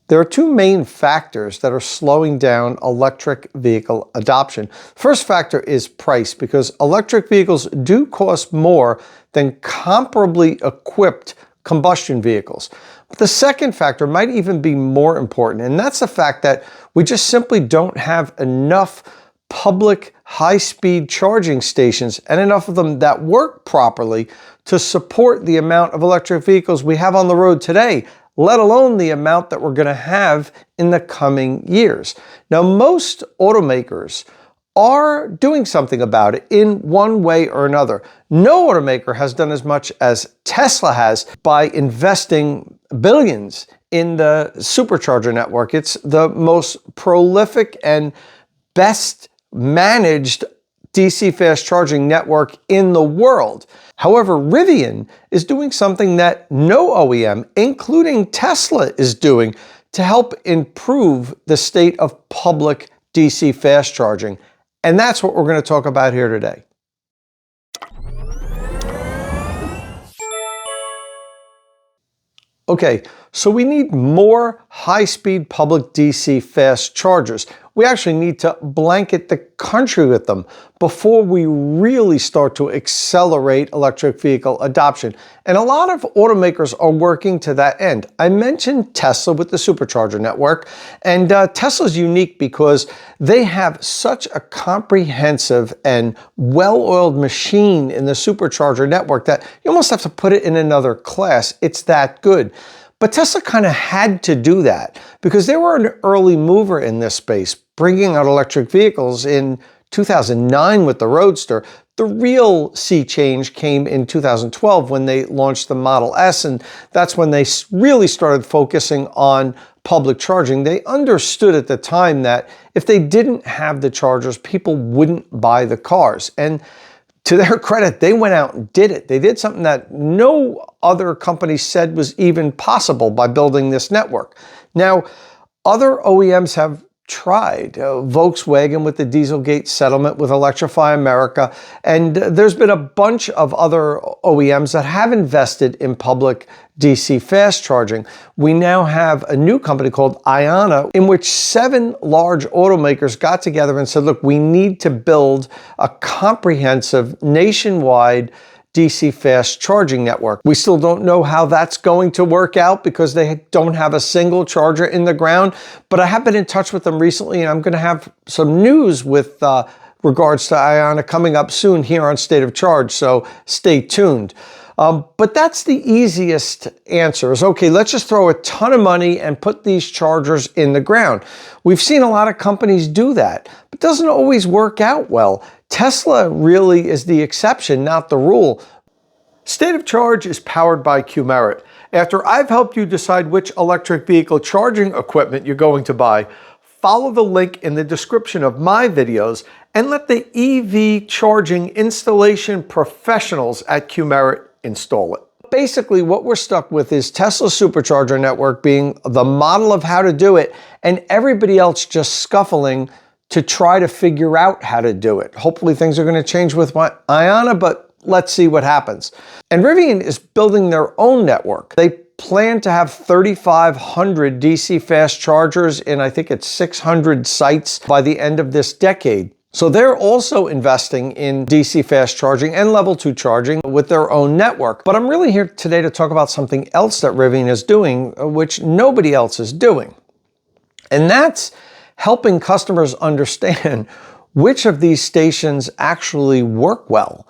There are two main factors that are slowing down electric vehicle adoption. First factor is price, because electric vehicles do cost more than comparably equipped combustion vehicles. But the second factor might even be more important, and that's the fact that we just simply don't have enough public high-speed charging stations and enough of them that work properly to support the amount of electric vehicles we have on the road today, let alone the amount that we're going to have in the coming years. Now, most automakers are doing something about it in one way or another. No automaker has done as much as Tesla has by investing billions in the Supercharger network. It's the most prolific and best managed DC fast charging network in the world. However, Rivian is doing something that no OEM, including Tesla, is doing to help improve the state of public DC fast charging. And that's what we're going to talk about here today. Okay, so we need more high-speed public DC fast chargers. We actually need to blanket the country with them before we really start to accelerate electric vehicle adoption. And a lot of automakers are working to that end. I mentioned Tesla with the Supercharger network, and Tesla's unique because they have such a comprehensive and well-oiled machine in the Supercharger network that you almost have to put it in another class. It's that good. But Tesla kind of had to do that because they were an early mover in this space, bringing out electric vehicles in 2009 with the Roadster. The real sea change came in 2012 when they launched the Model S, and that's when they really started focusing on public charging. They understood at the time that if they didn't have the chargers, people wouldn't buy the cars. And to their credit, they went out and did it. They did something that no other company said was even possible by building this network. Now, other OEMs have tried. Volkswagen with the Dieselgate settlement with Electrify America, and there's been a bunch of other OEMs that have invested in public DC fast charging. We now have a new company called Iona, in which 7 large automakers got together and said, look, we need to build a comprehensive nationwide DC fast charging network. We still don't know how that's going to work out because they don't have a single charger in the ground, but I have been in touch with them recently, and I'm going to have some news with regards to Iona coming up soon here on State of Charge, so stay tuned. But that's the easiest answer is, okay, let's just throw a ton of money and put these chargers in the ground. We've seen a lot of companies do that, but it doesn't always work out well. Tesla really is the exception, not the rule. State of Charge is powered by Qmerit. After I've helped you decide which electric vehicle charging equipment you're going to buy, follow the link in the description of my videos and let the EV charging installation professionals at Qmerit install it. Basically, what we're stuck with is Tesla's Supercharger network being the model of how to do it, and everybody else just scuffling to try to figure out how to do it. Hopefully things are going to change with Iona, but let's see what happens. And Rivian is building their own network. They plan to have 3,500 DC fast chargers in, I think it's 600 sites by the end of this decade. So they're also investing in DC fast charging and level 2 charging with their own network. But I'm really here today to talk about something else that Rivian is doing, which nobody else is doing. And that's helping customers understand which of these stations actually work well.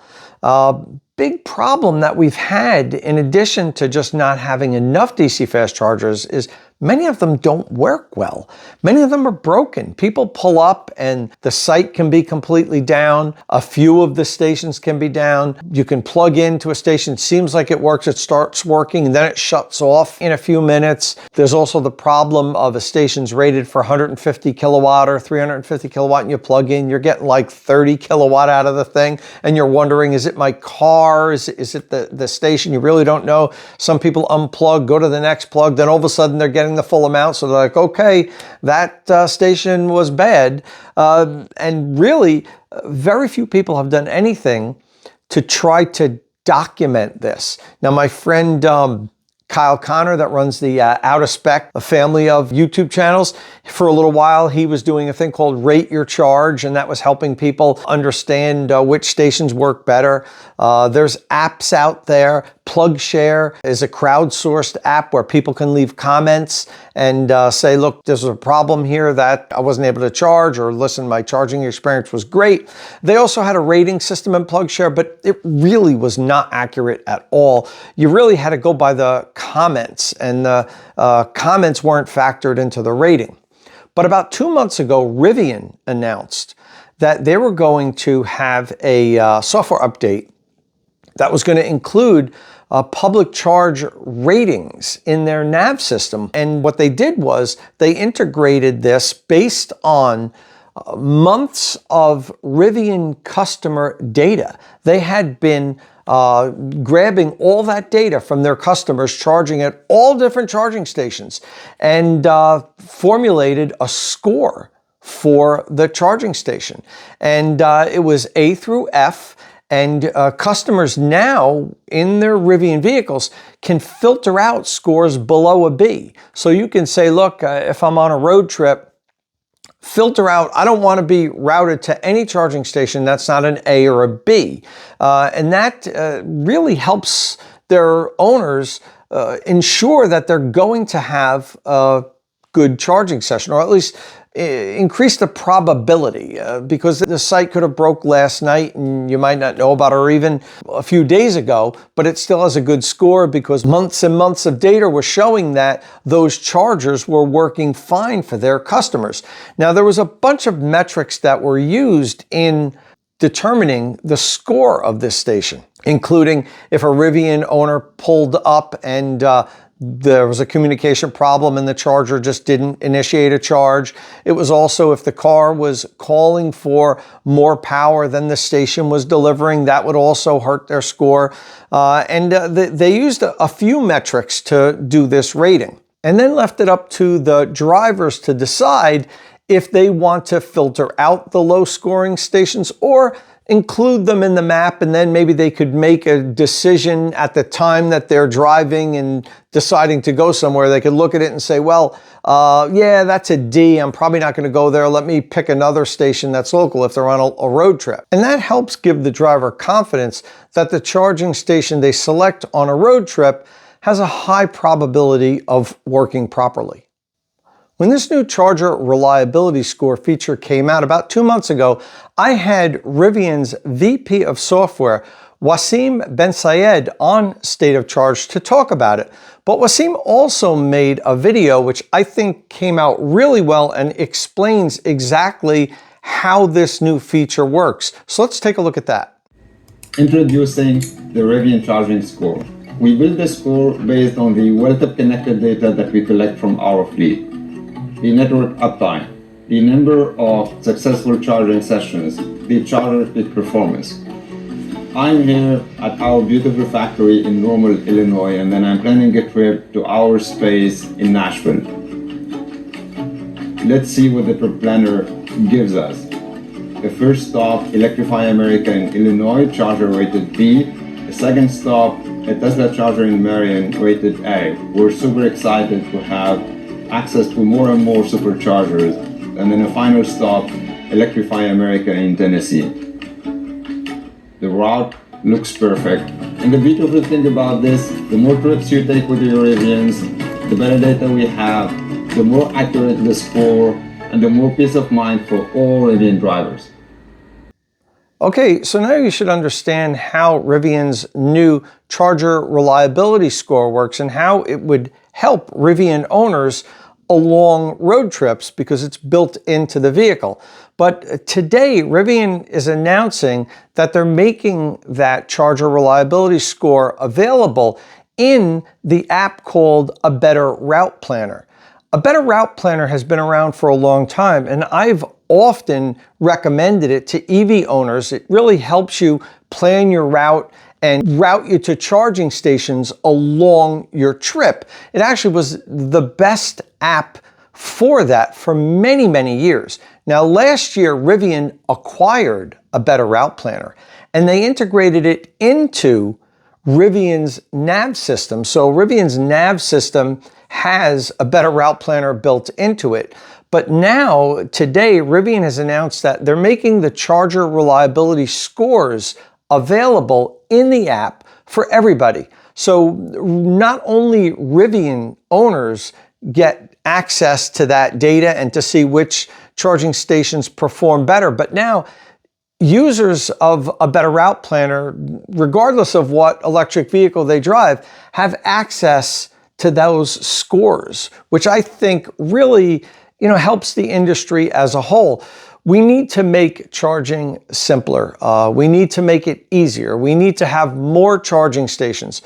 Big problem that we've had, in addition to just not having enough DC fast chargers, is many of them don't work well. Many of them are broken. People pull up and the site can be completely down. A few of the stations can be down. You can plug into a station, seems like it works, it starts working, and then it shuts off in a few minutes. There's also the problem of a station's rated for 150 kilowatt or 350 kilowatt, and you plug in, you're getting like 30 kilowatt out of the thing, and you're wondering, is it my car? Is it the station? You really don't know. Some people unplug, go to the next plug, then all of a sudden they're getting the full amount, so they're like, okay, that station was bad. And really, very few people have done anything to try to document this. Now, my friend Kyle Connor that runs the Out of Spec, a family of YouTube channels. For a little while, he was doing a thing called Rate Your Charge, and that was helping people understand which stations work better. There's apps out there. PlugShare is a crowdsourced app where people can leave comments and say, look, there's a problem here that I wasn't able to charge, or listen, my charging experience was great. They also had a rating system in PlugShare, but it really was not accurate at all. You really had to go by the comments, and the comments weren't factored into the rating. But about 2 months ago, Rivian announced that they were going to have a software update that was going to include public charge ratings in their nav system. And what they did was they integrated this based on months of Rivian customer data. They had been grabbing all that data from their customers, charging at all different charging stations, and formulated a score for the charging station. And it was A through F. And customers now in their Rivian vehicles can filter out scores below a B. So you can say, look, if I'm on a road trip, filter out, I don't want to be routed to any charging station that's not an A or a B. And that really helps their owners ensure that they're going to have a good charging session, or at least increase the probability, because the site could have broke last night and you might not know about it, or even a few days ago, but it still has a good score because months and months of data were showing that those chargers were working fine for their customers. Now, there was a bunch of metrics that were used in determining the score of this station, including if a Rivian owner pulled up and there was a communication problem and the charger just didn't initiate a charge. It was also if the car was calling for more power than the station was delivering, that would also hurt their score. They used a few metrics to do this rating, and then left it up to the drivers to decide if they want to filter out the low scoring stations or include them in the map, and then maybe they could make a decision at the time that they're driving and deciding to go somewhere. They could look at it and say, well, yeah, that's a D. I'm probably not going to go there. Let me pick another station that's local if they're on a road trip. And that helps give the driver confidence that the charging station they select on a road trip has a high probability of working properly. When this new charger reliability score feature came out about 2 months ago, I had Rivian's VP of software, Wasim Ben Sayed, on State of Charge to talk about it. But Wasim also made a video which I think came out really well and explains exactly how this new feature works. So let's take a look at that. Introducing the Rivian charging score. We build the score based on the wealth of connected data that we collect from our fleet. The network uptime, the number of successful charging sessions, the charger peak performance. I'm here at our beautiful factory in Normal, Illinois, and then I'm planning a trip to our space in Nashville. Let's see what the trip planner gives us. The first stop, Electrify America in Illinois, charger rated B. The second stop, a Tesla charger in Marion, rated A. We're super excited to have access to more and more superchargers. And then a final stop, Electrify America in Tennessee. The route looks perfect. And the beautiful thing about this, the more trips you take with your Rivians, the better data we have, the more accurate the score, and the more peace of mind for all Rivian drivers. Okay, so now you should understand how Rivian's new charger reliability score works and how it would help Rivian owners along road trips because it's built into the vehicle. But today, Rivian is announcing that they're making that charger reliability score available in the app called A Better Route Planner. A Better Route Planner has been around for a long time, and I've often recommended it to EV owners. It really helps you plan your route and route you to charging stations along your trip. It actually was the best app for that for many, many years. Now, last year, Rivian acquired A Better Route Planner, and they integrated it into Rivian's nav system. So Rivian's nav system has a better route planner built into it. But now, today, Rivian has announced that they're making the charger reliability scores available in the app for everybody. So not only Rivian owners get access to that data and to see which charging stations perform better, but now users of a better route planner, regardless of what electric vehicle they drive, have access to those scores, which I think really, helps the industry as a whole. We need to make charging simpler. We need to make it easier. We need to have more charging stations.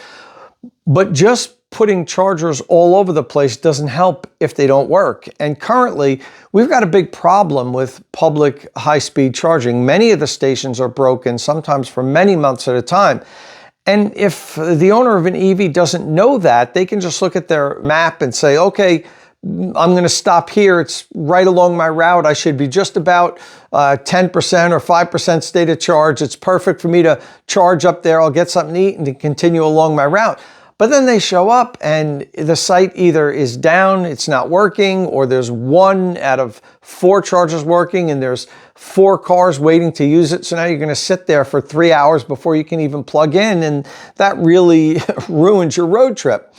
But just putting chargers all over the place doesn't help if they don't work. And currently, we've got a big problem with public high-speed charging. Many of the stations are broken, sometimes for many months at a time. And if the owner of an EV doesn't know that, they can just look at their map and say, okay, I'm going to stop here. It's right along my route. I should be just about 10% or 5% state of charge. It's perfect for me to charge up there. I'll get something to eat and to continue along my route. But then they show up and the site either is down, it's not working, or there's 1 out of 4 chargers working and there's 4 cars waiting to use it. So now you're going to sit there for 3 hours before you can even plug in, and that really ruins your road trip.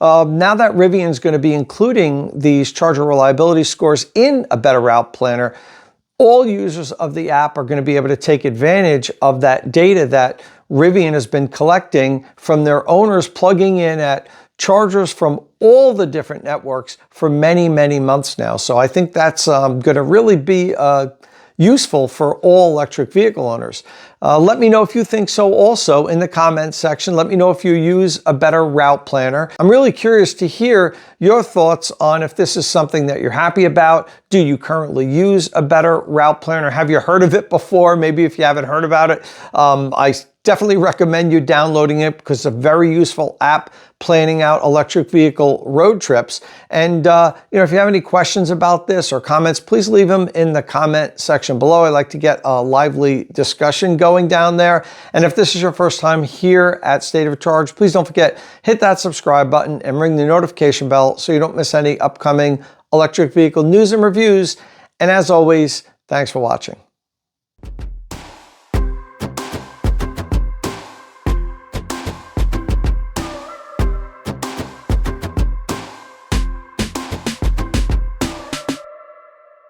Now that Rivian is going to be including these charger reliability scores in a better route planner, all users of the app are going to be able to take advantage of that data that Rivian has been collecting from their owners plugging in at chargers from all the different networks for many, many months now. So I think that's going to really be useful for all electric vehicle owners. Let me know if you think so also in the comments section. Let me know if you use a better route planner. I'm really curious to hear your thoughts on if this is something that you're happy about. Do you currently use a better route planner? Have you heard of it before? Maybe if you haven't heard about it, I definitely recommend you downloading it because it's a very useful app planning out electric vehicle road trips. And if you have any questions about this or comments, please leave them in the comment section below. I like to get a lively discussion going down there. And if this is your first time here at State of Charge, please don't forget, hit that subscribe button and ring the notification bell so you don't miss any upcoming electric vehicle news and reviews. And as always, thanks for watching.